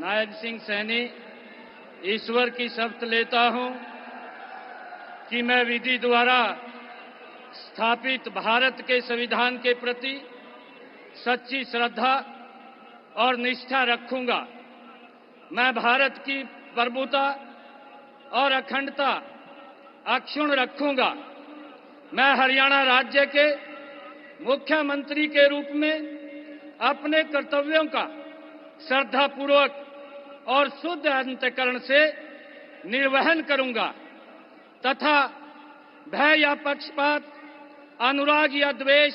नायब सिंह सैनी ईश्वर की शपथ लेता हूं कि मैं विधि द्वारा स्थापित भारत के संविधान के प्रति सच्ची श्रद्धा और निष्ठा रखूंगा। मैं भारत की प्रभुता और अखंडता अक्षुण्ण रखूंगा। मैं हरियाणा राज्य के मुख्यमंत्री के रूप में अपने कर्तव्यों का श्रद्धापूर्वक और शुद्ध अंतःकरण से निर्वहन करूंगा तथा भय या पक्षपात, अनुराग या द्वेष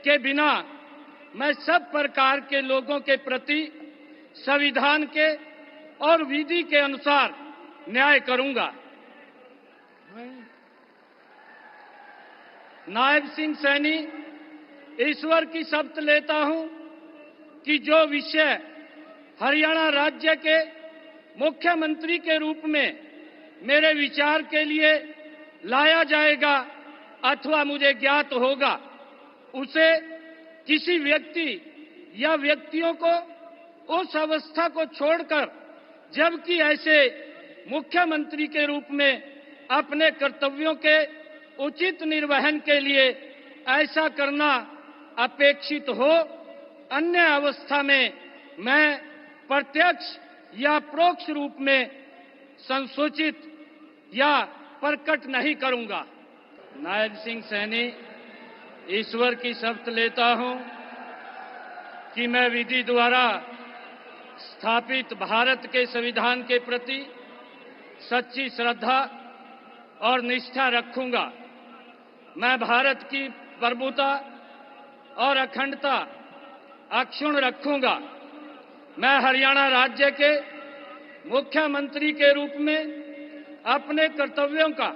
के बिना मैं सब प्रकार के लोगों के प्रति संविधान के और विधि के अनुसार न्याय करूंगा। नायब सिंह सैनी ईश्वर की शपथ लेता हूं कि जो विषय हरियाणा राज्य के मुख्यमंत्री के रूप में मेरे विचार के लिए लाया जाएगा अथवा मुझे ज्ञात होगा, उसे किसी व्यक्ति या व्यक्तियों को उस अवस्था को छोड़कर, जबकि ऐसे मुख्यमंत्री के रूप में अपने कर्तव्यों के उचित निर्वहन के लिए ऐसा करना अपेक्षित हो, अन्य अवस्था में मैं प्रत्यक्ष या परोक्ष रूप में संसूचित या प्रकट नहीं करूंगा। नायब सिंह सैनी ईश्वर की शपथ लेता हूं कि मैं विधि द्वारा स्थापित भारत के संविधान के प्रति सच्ची श्रद्धा और निष्ठा रखूंगा। मैं भारत की प्रभुता और अखंडता अक्षुण्ण रखूंगा। मैं हरियाणा राज्य के मुख्यमंत्री के रूप में अपने कर्तव्यों का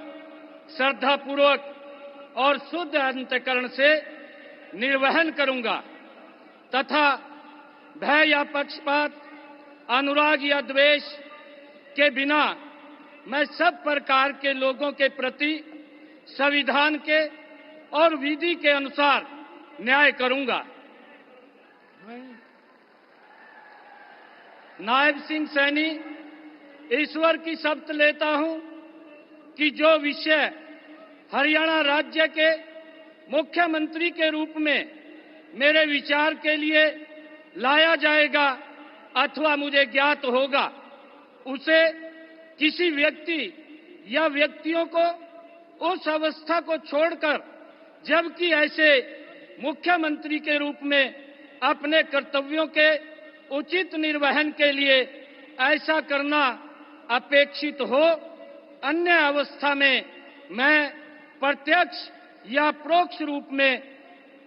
श्रद्धापूर्वक और शुद्ध अंतःकरण से निर्वहन करूंगा तथा भय या पक्षपात, अनुराग या द्वेष के बिना मैं सब प्रकार के लोगों के प्रति संविधान के और विधि के अनुसार न्याय करूंगा। नायब सिंह सैनी ईश्वर की शपथ लेता हूं कि जो विषय हरियाणा राज्य के मुख्यमंत्री के रूप में मेरे विचार के लिए लाया जाएगा अथवा मुझे ज्ञात होगा, उसे किसी व्यक्ति या व्यक्तियों को उस अवस्था को छोड़कर, जबकि ऐसे मुख्यमंत्री के रूप में अपने कर्तव्यों के उचित निर्वहन के लिए ऐसा करना अपेक्षित हो, अन्य अवस्था में मैं प्रत्यक्ष या परोक्ष रूप में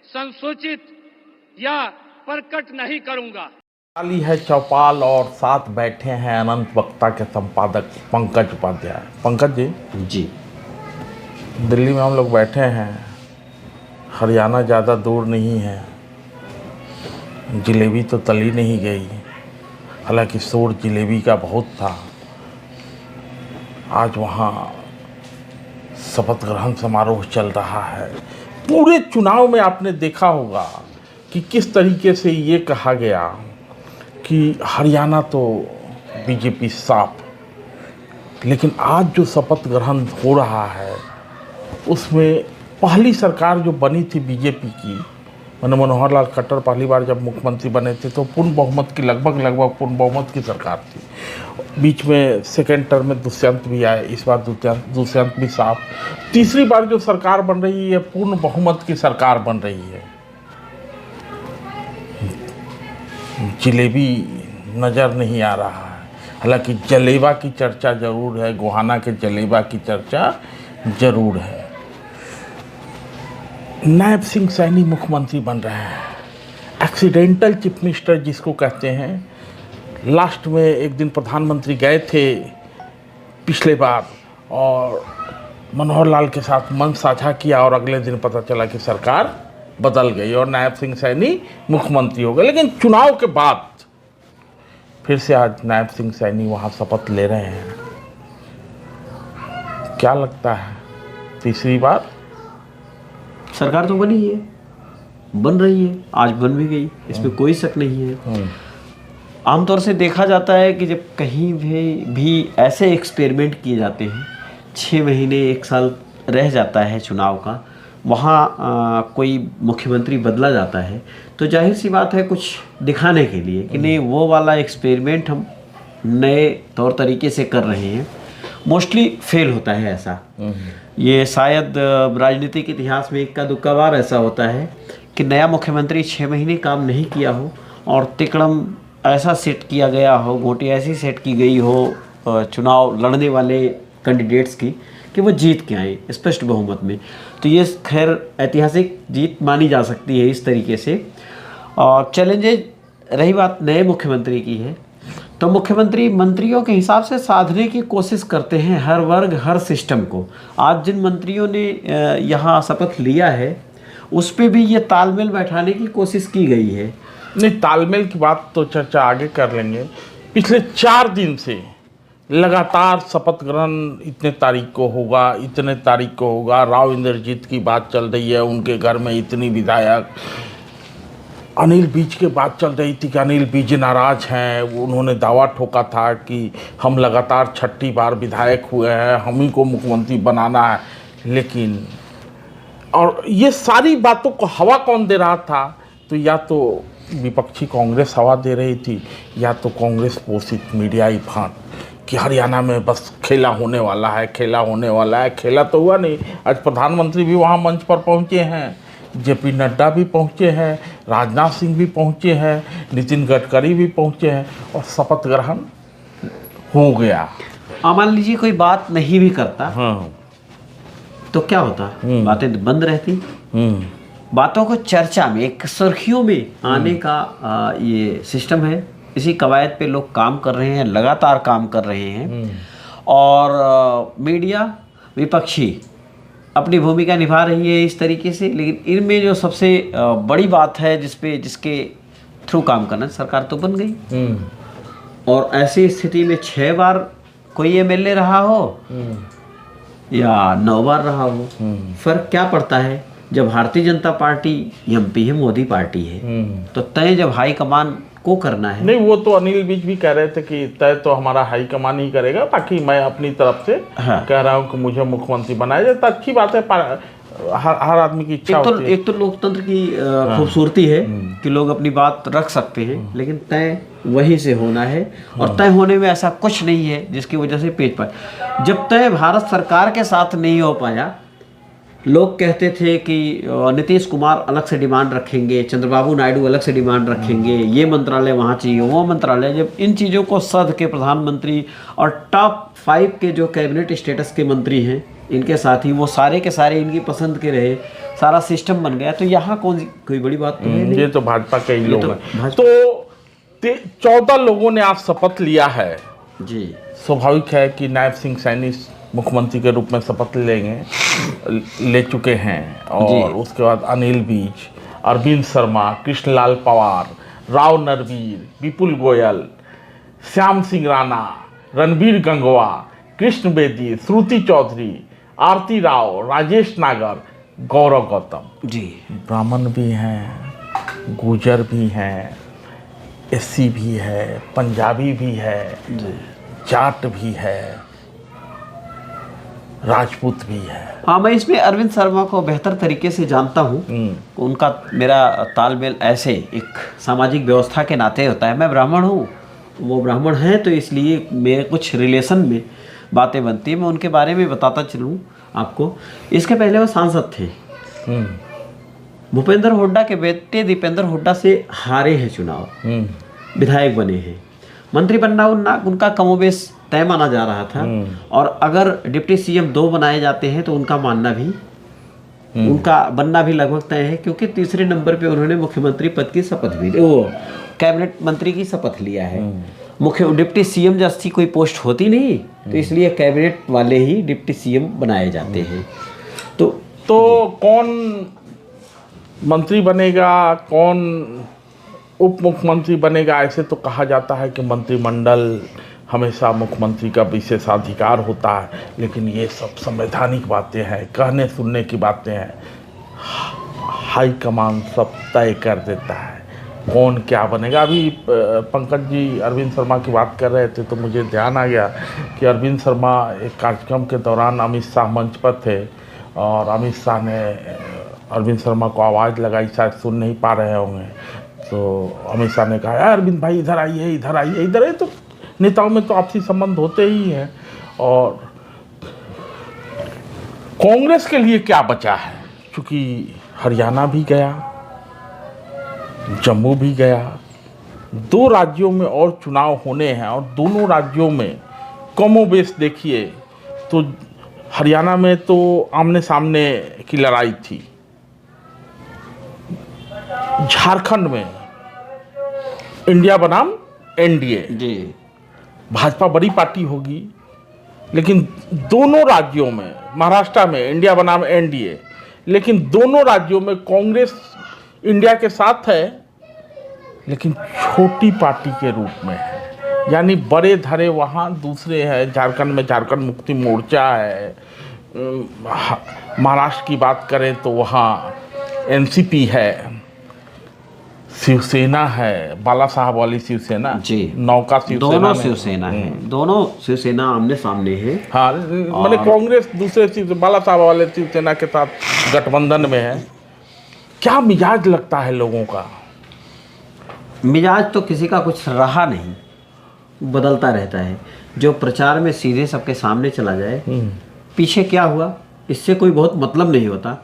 संसूचित या प्रकट नहीं करूंगा। खाली है चौपाल और साथ बैठे हैं अनंत वक्ता के संपादक पंकज उपाध्याय। पंकज जी, दिल्ली में हम लोग बैठे हैं। हरियाणा ज़्यादा दूर नहीं है, जलेबी तो तली नहीं गई, हालांकि शोर जलेबी का बहुत था। आज वहाँ शपथ ग्रहण समारोह चल रहा है। पूरे चुनाव में आपने देखा होगा कि किस तरीके से ये कहा गया कि हरियाणा तो बीजेपी साफ, लेकिन आज जो शपथ ग्रहण हो रहा है उसमें पहली सरकार जो बनी थी बीजेपी की, मनोहर लाल खट्टर पहली बार जब मुख्यमंत्री बने थे तो पूर्ण बहुमत की लगभग पूर्ण बहुमत की सरकार थी। बीच में सेकेंड टर्म में दुष्यंत भी आए, इस बार दुष्यंत भी साफ। तीसरी बार जो सरकार बन रही है पूर्ण बहुमत की सरकार बन रही है। जलेबी नज़र नहीं आ रहा है, हालांकि जलेबा की चर्चा जरूर है, गोहाना के जलेबा की चर्चा जरूर है। नायब सिंह सैनी मुख्यमंत्री बन रहे हैं, एक्सीडेंटल चीफ मिनिस्टर जिसको कहते हैं। लास्ट में एक दिन प्रधानमंत्री गए थे पिछले बार और मनोहर लाल के साथ मंच साझा किया और अगले दिन पता चला कि सरकार बदल गई और नायब सिंह सैनी मुख्यमंत्री हो गए। लेकिन चुनाव के बाद फिर से आज नायब सिंह सैनी वहाँ शपथ ले रहे हैं। क्या लगता है, तीसरी बार सरकार तो बनी है, बन रही है, आज बन भी गई, इसमें कोई शक नहीं है। आमतौर से देखा जाता है कि जब कहीं भी ऐसे एक्सपेरिमेंट किए जाते हैं, 6 महीने 1 साल रह जाता है चुनाव का, वहाँ कोई मुख्यमंत्री बदला जाता है, तो जाहिर सी बात है कुछ दिखाने के लिए कि नहीं वो वाला एक्सपेरिमेंट हम नए तौर तरीके से कर रहे हैं, मोस्टली फेल होता है ऐसा। ये शायद राजनीतिक इतिहास में इक्का दुक्का बार ऐसा होता है कि नया मुख्यमंत्री 6 महीने काम नहीं किया हो और तिकड़म ऐसा सेट किया गया हो, गोटी ऐसी सेट की गई हो चुनाव लड़ने वाले कैंडिडेट्स की कि वो जीत के आए स्पष्ट बहुमत में। तो ये खैर ऐतिहासिक जीत मानी जा सकती है इस तरीके से। और चैलेंजेज रही बात नए मुख्यमंत्री की है, तो मुख्यमंत्री मंत्रियों के हिसाब से साधने की कोशिश करते हैं हर वर्ग हर सिस्टम को। आज जिन मंत्रियों ने यहाँ शपथ लिया है उस पर भी ये तालमेल बैठाने की कोशिश की गई है। नहीं, तालमेल की बात तो चर्चा आगे कर लेंगे। पिछले 4 दिन से लगातार शपथ ग्रहण इतने तारीख को होगा, इतने तारीख को होगा, राव इंद्रजीत की बात चल रही है, उनके घर में इतनी विधायक, अनिल विज के बात चल रही थी कि अनिल विज नाराज हैं, उन्होंने दावा ठोका था कि हम लगातार 6ठी बार विधायक हुए हैं, हम ही को मुख्यमंत्री बनाना है। लेकिन और ये सारी बातों को हवा कौन दे रहा था? तो या तो विपक्षी कांग्रेस हवा दे रही थी या तो कांग्रेस पोषित मीडियाई फांट कि हरियाणा में बस खेला होने वाला है, खेला होने वाला है। खेला तो हुआ नहीं। आज प्रधानमंत्री भी वहाँ मंच पर पहुँचे हैं, जेपी नड्डा भी पहुँचे हैं, राजनाथ सिंह भी पहुँचे हैं, नितिन गडकरी भी पहुँचे हैं और शपथ ग्रहण हो गया। मान लीजिए कोई बात नहीं भी करता हाँ, तो क्या होता? बातें बंद रहती। बातों को चर्चा में एक सुर्खियों में आने का ये सिस्टम है। इसी कवायद पे लोग काम कर रहे हैं, लगातार काम कर रहे हैं। और मीडिया विपक्षी अपनी भूमिका निभा रही है इस तरीके से। लेकिन इनमें जो सबसे बड़ी बात है जिसके थ्रू काम करना, सरकार तो बन गई। और ऐसी स्थिति में 6 बार कोई एमएलए रहा हो या 9 बार रहा हो, फर्क क्या पड़ता है? जब भारतीय जनता पार्टी एमपी है, मोदी पार्टी है, तो तय जब हाईकमान को करना है। नहीं, वो तो अनिल विज भी कह रहे थे कि तय तो हमारा हाईकमान ही करेगा, बाकी मैं अपनी तरफ से कह रहा हूँ कि मुझे मुख्यमंत्री बनाया जाए। तो अच्छी बात है, हर आदमी की इच्छा होती है। एक तो लोकतंत्र की खूबसूरती है कि लोग अपनी बात रख सकते हैं, लेकिन तय वहीं से होना है। और तय होने में ऐसा कुछ नहीं है जिसकी वजह से पेच पाए। जब तय भारत सरकार के साथ नहीं हो पाया, लोग कहते थे कि नीतीश कुमार अलग से डिमांड रखेंगे, चंद्रबाबू नायडू अलग से डिमांड रखेंगे, ये मंत्रालय वहाँ चाहिए, वो मंत्रालय। जब इन चीज़ों को सध के प्रधानमंत्री और टॉप 5 के जो कैबिनेट स्टेटस के मंत्री हैं, इनके साथ ही वो सारे के सारे इनकी पसंद के रहे, सारा सिस्टम बन गया, तो यहाँ कोई बड़ी बात तो है नहीं। ये तो भाजपा के ही लोग हैं। तो 14 लोगों ने आज शपथ लिया है जी। स्वाभाविक है कि नायब सिंह सैनी मुख्यमंत्री के रूप में शपथ ले चुके हैं। और उसके बाद अनिल विज, अरविंद शर्मा, कृष्णलाल पवार, राव नरवीर, विपुल गोयल, श्याम सिंह राणा, रणबीर गंगवा, कृष्ण बेदी, श्रुति चौधरी, आरती राव, राजेश नागर, गौरव गौतम जी। ब्राह्मण भी हैं, गुजर भी हैं, एससी भी है, पंजाबी भी है, जाट भी है, राजपूत भी है। हाँ, मैं इसमें अरविंद शर्मा को बेहतर तरीके से जानता हूँ। उनका मेरा तालमेल ऐसे एक सामाजिक व्यवस्था के नाते होता है। मैं ब्राह्मण हूँ, वो ब्राह्मण हैं, तो इसलिए मेरे कुछ रिलेशन में बातें बनती हैं। मैं उनके बारे में बताता चलूँ आपको। इसके पहले वो सांसद थे। भूपेंद्र हुड्डा के बेटे दीपेंद्र हुड्डा से हारे हैं चुनाव, विधायक बने हैं। मंत्री बनना उनका कमोबेश तय माना जा रहा था। और अगर डिप्टी सीएम 2 बनाए जाते हैं तो उनका बनना भी लगभग तय है, क्योंकि तीसरे नंबर पे उन्होंने मुख्यमंत्री पद की शपथ भी कैबिनेट मंत्री की शपथ लिया है। डिप्टी सीएम जैसी कोई पोस्ट होती नहीं, तो इसलिए कैबिनेट वाले ही डिप्टी सीएम बनाए जाते हैं। तो कौन मंत्री बनेगा, कौन उप मुख्यमंत्री बनेगा, ऐसे तो कहा जाता है कि मंत्रिमंडल हमेशा मुख्यमंत्री का विशेषाधिकार होता है। लेकिन ये सब संवैधानिक बातें हैं, कहने सुनने की बातें हैं। हाईकमान सब तय कर देता है। कौन क्या बनेगा। अभी पंकज जी अरविंद शर्मा की बात कर रहे थे तो मुझे ध्यान आ गया कि अरविंद शर्मा एक कार्यक्रम के दौरान अमित शाह मंच पर थे और अमित शाह ने अरविंद शर्मा को आवाज़ लगाई, शायद सुन नहीं पा रहे होंगे, तो अमित शाह ने कहा अरविंद भाई इधर आइए, इधर आइए, इधर आइए। तो नेताओं में तो आपसी संबंध होते ही हैं। और कांग्रेस के लिए क्या बचा है, क्योंकि हरियाणा भी गया, जम्मू भी गया, 2 राज्यों में और चुनाव होने हैं और दोनों राज्यों में कमोबेश देखिए तो हरियाणा में तो आमने सामने की लड़ाई थी, झारखंड में इंडिया बनाम एनडीए जी, भाजपा बड़ी पार्टी होगी, लेकिन दोनों राज्यों में, महाराष्ट्र में इंडिया बनाम एनडीए, लेकिन दोनों राज्यों में कांग्रेस इंडिया के साथ है लेकिन छोटी पार्टी के रूप में है, यानी बड़े धरे वहाँ दूसरे हैं। झारखंड में झारखंड मुक्ति मोर्चा है, महाराष्ट्र की बात करें तो वहाँ एनसीपी है, शिवसेना है, बाला साहब वाली शिवसेना जी, नौका शिवसेना, दोनों शिवसेना है, दोनों शिवसेना आमने सामने है। हाँ, मैंने कांग्रेस दूसरे बाला साहब वाले शिवसेना के साथ गठबंधन में है। क्या मिजाज लगता है लोगों का? मिजाज तो किसी का कुछ रहा नहीं, बदलता रहता है। जो प्रचार में सीधे सबके सामने चला जाए, पीछे क्या हुआ इससे कोई बहुत मतलब नहीं होता।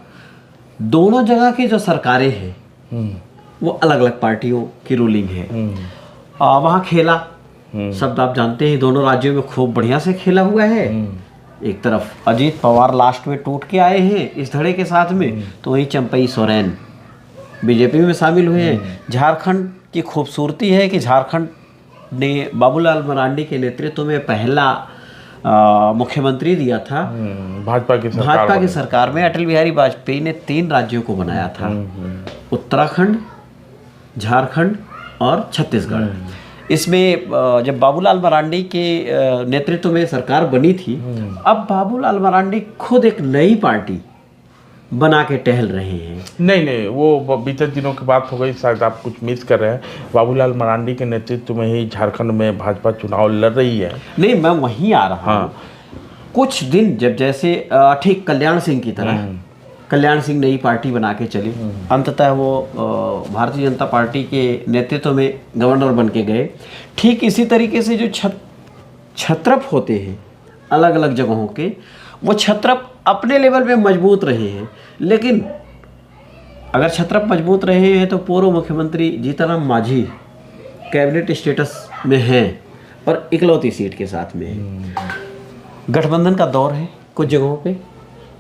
दोनों जगह की जो सरकारें हैं वो अलग अलग पार्टियों की रूलिंग है। वहाँ खेला शब्द आप जानते हैं, दोनों राज्यों में खूब बढ़िया से खेला हुआ है। एक तरफ अजीत पवार लास्ट में टूट के आए हैं इस धड़े के साथ में, तो वहीं चंपई सोरेन बीजेपी में शामिल हुए हैं। झारखंड की खूबसूरती है कि झारखंड ने बाबूलाल मरांडी के नेतृत्व में पहला मुख्यमंत्री दिया था। भाजपा की सरकार में अटल बिहारी वाजपेयी ने 3 राज्यों को बनाया था, उत्तराखंड, झारखंड और छत्तीसगढ़। इसमें जब बाबूलाल मरांडी के नेतृत्व में सरकार बनी थी, अब बाबूलाल मरांडी खुद एक नई पार्टी बना के टहल रहे हैं। नहीं, वो बीते दिनों की बात हो गई, शायद आप कुछ मिस कर रहे हैं। बाबूलाल मरांडी के नेतृत्व में ही झारखंड में भाजपा चुनाव लड़ रही है। नहीं, मैं वहीं आ रहा हूँ। कुछ दिन जब जैसे ठीक कल्याण सिंह की तरह कल्याण सिंह नई पार्टी बना के चली, अंततः वो भारतीय जनता पार्टी के नेतृत्व में गवर्नर बन के गए। ठीक इसी तरीके से जो छत्रप होते हैं अलग अलग जगहों के, वो छत्रप अपने लेवल पे मजबूत रहे हैं। लेकिन अगर छत्रप मजबूत रहे हैं तो पूर्व मुख्यमंत्री जीतनराम मांझी कैबिनेट स्टेटस में हैं और इकलौती सीट के साथ में है। गठबंधन का दौर है कुछ जगहों पे,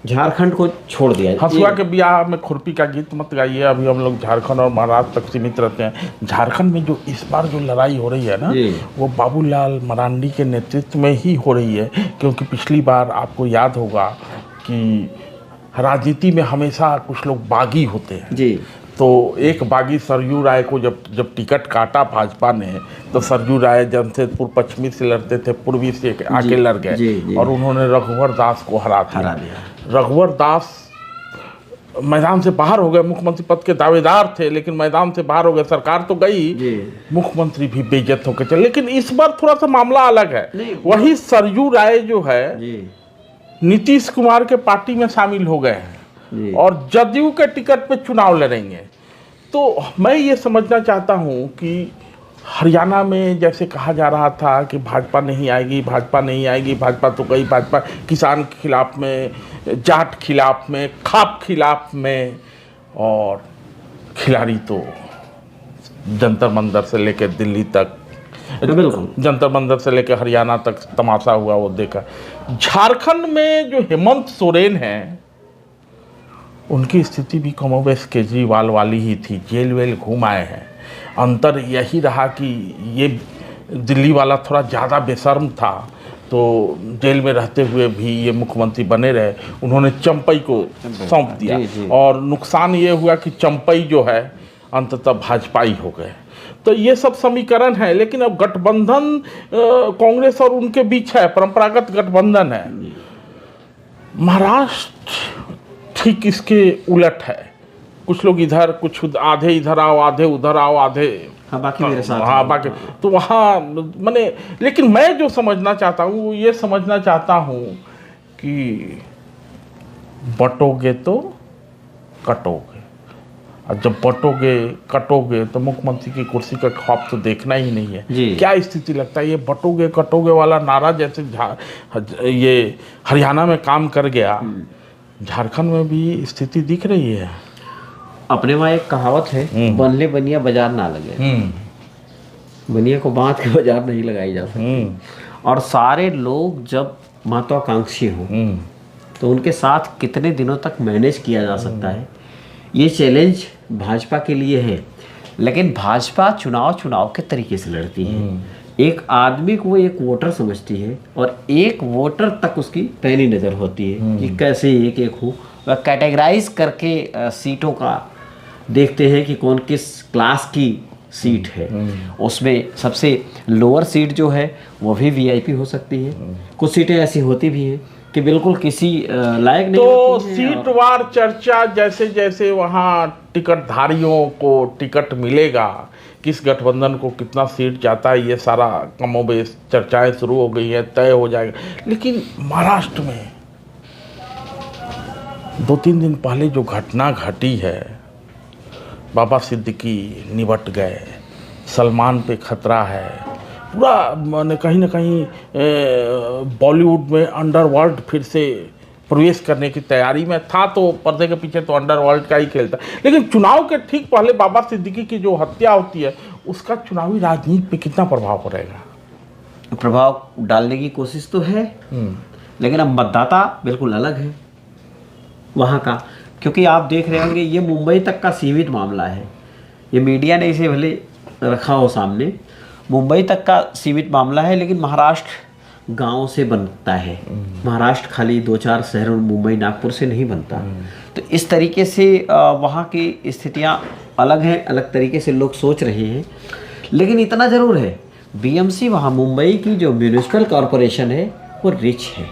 झारखंड को छोड़ दिया। हसुआ के ब्याह में खुरपी का गीत मत गाइए, अभी हम लोग झारखंड और महाराष्ट्र तक सीमित रहते हैं। झारखंड में जो इस बार जो लड़ाई हो रही है ना, वो बाबूलाल मरांडी के नेतृत्व में ही हो रही है, क्योंकि पिछली बार आपको याद होगा कि राजनीति में हमेशा कुछ लोग बागी होते हैं जी। तो एक बागी सरयू राय को जब टिकट काटा भाजपा ने, तो सरयू राय जमशेदपुर पश्चिमी से लड़ते थे, पूर्वी से आके लड़ गए और उन्होंने रघुवर दास को हरा दिया। रघुवर दास मैदान से बाहर हो गए, मुख्यमंत्री पद के दावेदार थे लेकिन मैदान से बाहर हो गए। सरकार तो गई, मुख्यमंत्री भी बेइज्जत होकर चले। लेकिन इस बार थोड़ा सा मामला अलग है। वही सरयू राय जो है नीतीश कुमार के पार्टी में शामिल हो गए हैं और जदयू के टिकट पे चुनाव लड़ेंगे। तो मैं ये समझना चाहता हूँ कि हरियाणा में जैसे कहा जा रहा था कि भाजपा नहीं आएगी, भाजपा नहीं आएगी, भाजपा तो गई, भाजपा किसान के खिलाफ में, जाट खिलाफ में, खाप खिलाफ में, और खिलाड़ी तो जंतर मंदिर से लेकर दिल्ली तक, जंतर मंदिर से लेकर हरियाणा तक तमाशा हुआ वो देखा। झारखंड में जो हेमंत सोरेन हैं उनकी स्थिति भी कमोबेश केजरीवाल वाली ही थी, जेल वेल घूम आए हैं। अंतर यही रहा कि ये दिल्ली वाला थोड़ा ज़्यादा बेशर्म था, तो जेल में रहते हुए भी ये मुख्यमंत्री बने रहे। उन्होंने चंपई को सौंप दिया और नुकसान ये हुआ कि चंपई जो है अंततः भाजपाई हो गए। तो ये सब समीकरण है। लेकिन अब गठबंधन कांग्रेस और उनके बीच है, परंपरागत गठबंधन है। महाराष्ट्र ठीक इसके उलट है। कुछ लोग इधर, कुछ आधे इधर आओ, आधे उधर आओ, आधे हाँ बाकी मेरे साथ हाँ बाकी, तो वहाँ मैंने, लेकिन मैं जो समझना चाहता हूँ वो ये समझना चाहता हूँ कि बटोगे तो कटोगे, और जब बटोगे कटोगे तो मुख्यमंत्री की कुर्सी का ख्वाब तो देखना ही नहीं है। जी। क्या स्थिति लगता है ये बटोगे कटोगे वाला नारा जैसे ये हरियाणा में काम कर गया, झारखंड में भी स्थिति दिख रही है। अपने वहाँ एक कहावत है, बनले बनिया बाजार ना लगे। बनिया को बांध के बाजार नहीं लगाई जा सकती। और सारे लोग जब महत्वाकांक्षी हों तो उनके साथ कितने दिनों तक मैनेज किया जा सकता है, ये चैलेंज भाजपा के लिए है। लेकिन भाजपा चुनाव के तरीके से लड़ती है। एक आदमी को वो एक वोटर समझती है और एक वोटर तक उसकी पैनी नज़र होती है कि कैसे एक एक हो, वह कैटेगराइज करके सीटों का देखते हैं कि कौन किस क्लास की सीट है। उसमें सबसे लोअर सीट जो है वो भी वीआईपी हो सकती है। कुछ सीटें ऐसी होती भी हैं कि बिल्कुल किसी लायक नहीं तो होती हैं। सीटवार चर्चा, जैसे जैसे वहाँ टिकटधारियों को टिकट मिलेगा, किस गठबंधन को कितना सीट जाता है, ये सारा कमोबेश चर्चाएं शुरू हो गई हैं, तय हो जाएगा। लेकिन महाराष्ट्र में 2-3 दिन पहले जो घटना घटी है, बाबा सिद्दीकी निपट गए, सलमान पे खतरा है, पूरा मैंने कहीं ना कहीं बॉलीवुड में अंडरवर्ल्ड फिर से प्रवेश करने की तैयारी में था। तो पर्दे के पीछे तो अंडरवर्ल्ड का ही खेलता, लेकिन चुनाव के ठीक पहले बाबा सिद्दीकी की जो हत्या होती है उसका चुनावी राजनीति पे कितना प्रभाव पड़ेगा? प्रभाव डालने की कोशिश तो है, लेकिन अब मतदाता बिल्कुल अलग है वहाँ का। क्योंकि आप देख रहे होंगे ये मुंबई तक का सीमित मामला है। ये मीडिया ने इसे भले रखा हो सामने, मुंबई तक का सीमित मामला है, लेकिन महाराष्ट्र गांव से बनता है। महाराष्ट्र खाली 2-4 शहरों मुंबई नागपुर से नहीं बनता। तो इस तरीके से वहाँ की स्थितियाँ अलग हैं, अलग तरीके से लोग सोच रहे हैं। लेकिन इतना ज़रूर है, बीएमसी वहाँ मुंबई की जो म्यूनिसिपल कॉरपोरेशन है वो रिच है।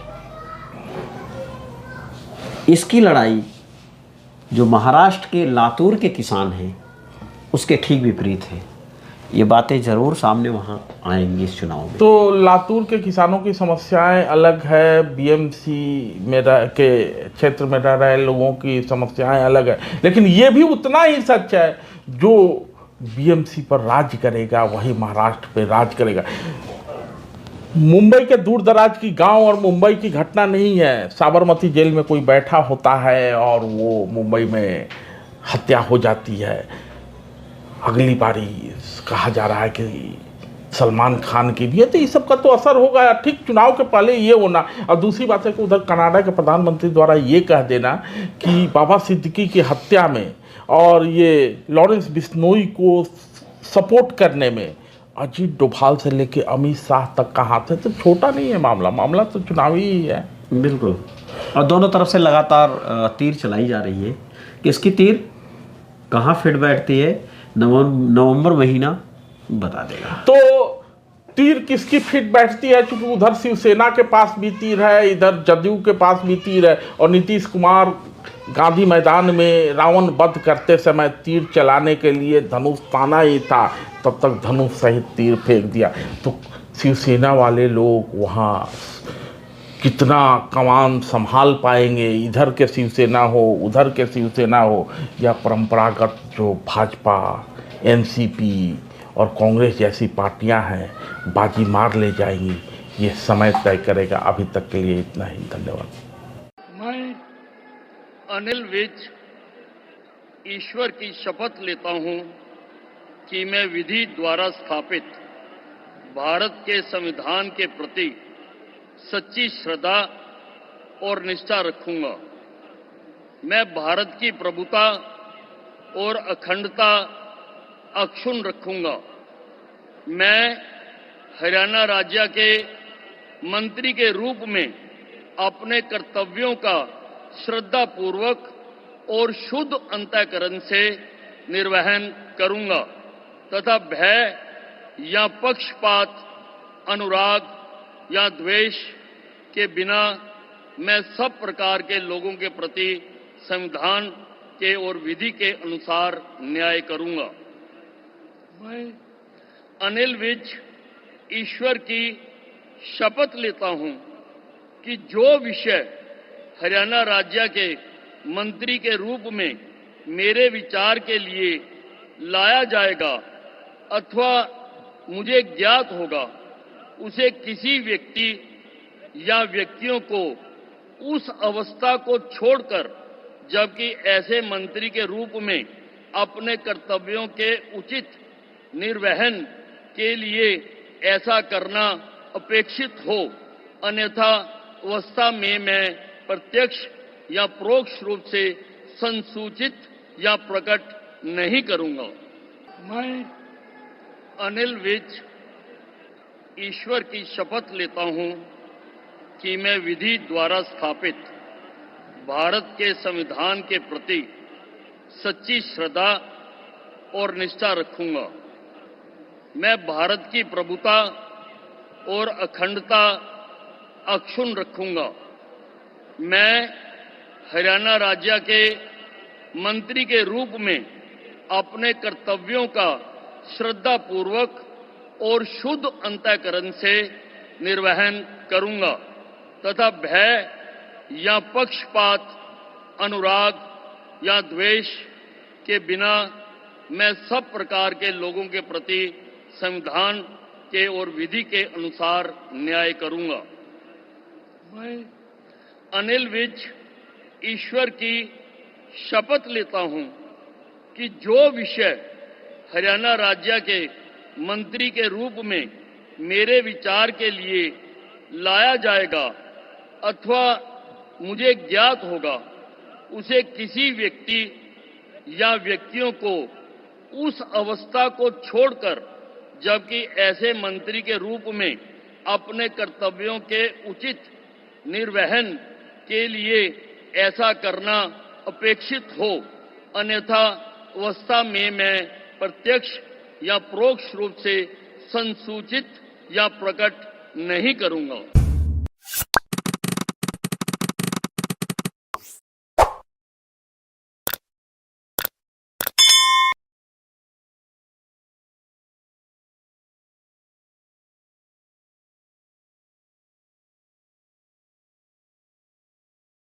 इसकी लड़ाई जो महाराष्ट्र के लातूर के किसान हैं उसके ठीक विपरीत है। ये बातें ज़रूर सामने वहाँ आएंगी इस चुनाव में। तो लातूर के किसानों की समस्याएं अलग है, बीएमसी में के क्षेत्र में रह रहे लोगों की समस्याएं अलग है, लेकिन ये भी उतना ही सच है जो बीएमसी पर राज करेगा वही महाराष्ट्र पे राज करेगा। मुंबई के दूर दराज की गांव और मुंबई की घटना नहीं है। साबरमती जेल में कोई बैठा होता है और वो मुंबई में हत्या हो जाती है। अगली बारी कहा जा रहा है कि सलमान खान की भी है, तो इस सब का तो असर होगा ठीक चुनाव के पहले ये होना। और दूसरी बात है कि उधर कनाडा के प्रधानमंत्री द्वारा ये कह देना कि बाबा सिद्दीकी की हत्या में और ये लॉरेंस बिश्नोई को सपोर्ट करने में अजीत डोभाल से लेके अमित शाह तक का हाथ है, तो छोटा नहीं है मामला, मामला तो चुनावी ही है। बिल्कुल। और दोनों तरफ से लगातार तीर चलाई जा रही है। किसकी तीर कहाँ फिट बैठती है नवंबर महीना बता देगा। तो तीर किसकी फिट बैठती है, क्योंकि उधर शिवसेना के पास भी तीर है, इधर जदयू के पास भी तीर है, और नीतीश कुमार गांधी मैदान में रावण वध करते समय तीर चलाने के लिए धनुष ताना ही था, तब तक धनुष सहित तीर फेंक दिया। तो शिवसेना वाले लोग वहाँ कितना कमान संभाल पाएंगे, इधर के शिवसेना हो उधर के शिवसेना हो, या परंपरागत जो भाजपा, एनसीपी और कांग्रेस जैसी पार्टियां हैं बाजी मार ले जाएंगी, ये समय तय करेगा। अभी तक के लिए इतना ही, धन्यवाद। मैं अनिल विज ईश्वर की शपथ लेता हूं कि मैं विधि द्वारा स्थापित भारत के संविधान के प्रति सच्ची श्रद्धा और निष्ठा रखूंगा। मैं भारत की प्रभुता और अखंडता अक्षुण्ण रखूंगा। मैं हरियाणा राज्य के मंत्री के रूप में अपने कर्तव्यों का श्रद्धापूर्वक और शुद्ध अंतःकरण से निर्वहन करूंगा तथा भय या पक्षपात, अनुराग या द्वेष के बिना मैं सब प्रकार के लोगों के प्रति संविधान के और विधि के अनुसार न्याय करूंगा। मैं अनिल विज ईश्वर की शपथ लेता हूं कि जो विषय हरियाणा राज्य के मंत्री के रूप में मेरे विचार के लिए लाया जाएगा अथवा मुझे ज्ञात होगा, उसे किसी व्यक्ति या व्यक्तियों को उस अवस्था को छोड़कर, जबकि ऐसे मंत्री के रूप में अपने कर्तव्यों के उचित निर्वहन के लिए ऐसा करना अपेक्षित हो, अन्यथा अवस्था में मैं प्रत्यक्ष या परोक्ष रूप से संसूचित या प्रकट नहीं करूंगा। मैं अनिल विज ईश्वर की शपथ लेता हूं कि मैं विधि द्वारा स्थापित भारत के संविधान के प्रति सच्ची श्रद्धा और निष्ठा रखूंगा। मैं भारत की प्रभुता और अखंडता अक्षुण्ण रखूंगा। मैं हरियाणा राज्य के मंत्री के रूप में अपने कर्तव्यों का श्रद्धापूर्वक और शुद्ध अंतःकरण से निर्वहन करूंगा तथा भय या पक्षपात, अनुराग या द्वेष के बिना मैं सब प्रकार के लोगों के प्रति संविधान के और विधि के अनुसार न्याय करूंगा। मैं अनिल विज ईश्वर की शपथ लेता हूं कि जो विषय हरियाणा राज्य के मंत्री के रूप में मेरे विचार के लिए लाया जाएगा अथवा मुझे ज्ञात होगा, उसे किसी व्यक्ति या व्यक्तियों को उस अवस्था को छोड़कर, जबकि ऐसे मंत्री के रूप में अपने कर्तव्यों के उचित निर्वहन के लिए ऐसा करना अपेक्षित हो, अन्यथा अवस्था में मैं प्रत्यक्ष या परोक्ष रूप से संसूचित या प्रकट नहीं करूंगा।